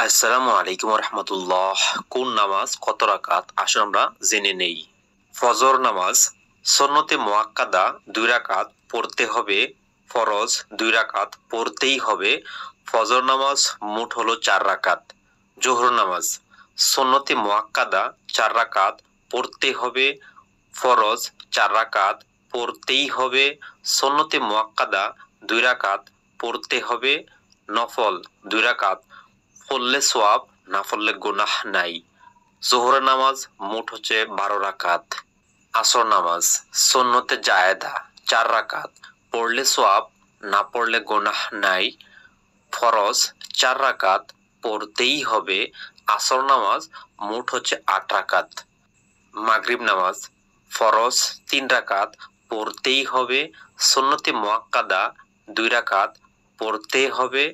আসসালামু আলাইকুম রহমতুল্লাহ। কোন নামাজ কত রাকাত আসুন আমরা জেনে নেই। ফজর নামাজ সুন্নতে মুআক্কাদা 2 রাকাত পড়তে হবে, ফরজ 2 রাকাত পড়তেই হবে। ফজর নামাজ মোট হলো 4 রাকাত। জোহর নামাজ সুন্নতে মুআক্কাদা 4 রাকাত পড়তে হবে, ফরজ 4 রাকাত পড়তেই হবে। সুন্নতে মুআক্কাদা 2 রাকাত পড়তে হবে, নফল 2 রাকাত পড়লে সওয়াব, না পড়লে গুনাহ নাই। জোহরের নামাজ মোট হচ্ছে 12 রাকাত। আসর নামাজ সুন্নতে জায়েদা 4 রাকাত পড়লে সওয়াব, না পড়লে গুনাহ নাই। ফরজ 4 রাকাত পড়তেই হবে। আসর নামাজ মোট হচ্ছে 8 রাকাত। মাগরিব নামাজ ফরজ 3 রাকাত পড়তেই হবে, সুন্নতে মুআক্কাদা 2 রাকাত পড়তে হবে,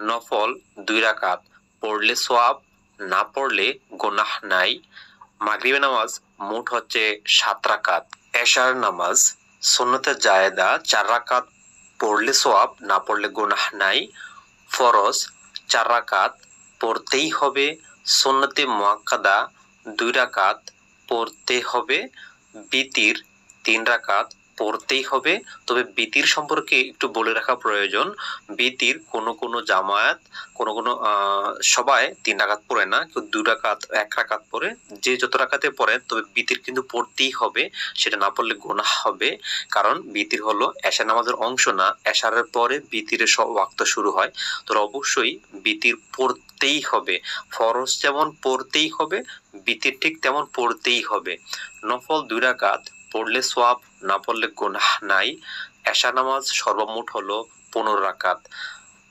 নফল 2 রাকাত পড়লে সওয়াব, না পড়লে গুনাহ নাই। মাগরিব নামাজ মোট হচ্ছে 7 রাকাত। এশার নামাজ সুন্নতে জায়েদা 4 রাকাত পড়লে সওয়াব, না পড়লে গুনাহ নাই। ফরজ 4 রাকাত পড়তেই হবে, সুন্নতে মুআক্কাদা 2 রাকাত পড়তে হবে। বিতির 3 রাকাত পড়তেই হবে। তবে বিতির সম্পর্কে একটু বলে রাখা প্রয়োজন। বিতির কোন জামায়াত কোন সবাই 3 রাকাত পড়ে না, কেউ 2 রাকাত 1 রাকাত পড়ে। যে যত রাকাতে পড়ে, তবে বিতির কিন্তু পড়তেই হবে, সেটা না পড়লে গুনাহ হবে। কারণ বিতির হলো এশা নামাজের অংশ না, এশারের পরে বিতিরের ওয়াক্ত শুরু হয়। তো অবশ্যই বিতির পড়তেই হবে। ফরজ যেমন পড়তেই হবে, বিতির ঠিক তেমন পড়তেই হবে। নফল 2 রাকাত পড়লে সওয়াব, না পড়লে গুনাহ নাই। এশা নামাজ সর্বমোট হলো 15 রাকাত।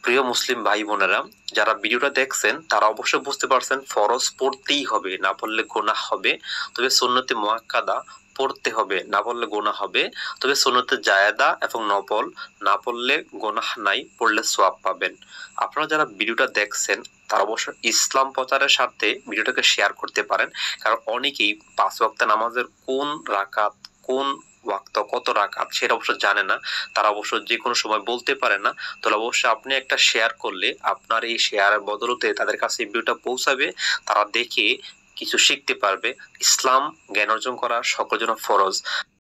প্রিয় মুসলিম ভাই বোনেরা, যারা ভিডিওটা দেখছেন তারা অবশ্যই বুঝতে পারছেন ফরজ পড়তেই হবে, না পড়লে গুনাহ হবে। তবে সুন্নতে মুআক্কাদা পড়তে হবে, না পড়লে গুনাহ হবে। তবে সুন্নতে জায়েদা এবং নফল না পড়লে গুনাহ নাই, পড়লে সওয়াব পাবেন। আপনারা যারা ভিডিওটা দেখছেন তারা অবশ্যই ইসলাম প্রচারের স্বার্থে ভিডিওটাকে শেয়ার করতে পারেন। কারণ অনেকেই 5 ওয়াক্ত নামাজের কোন রাকাত, কোন ওয়াক্ত কত রাকাত সেটা অবশ্য জানে না। তারা অবশ্য যে কোনো সময় বলতে পারে না। তাহলে অবশ্যই আপনি একটা শেয়ার করলে আপনার এই শেয়ারের বদলতে তাদের কাছে ভিডিওটা পৌঁছাবে, তারা দেখে কিছু শিখতে পারবে। ইসলাম জ্ঞান অর্জন করা সকলের জন্য ফরজ।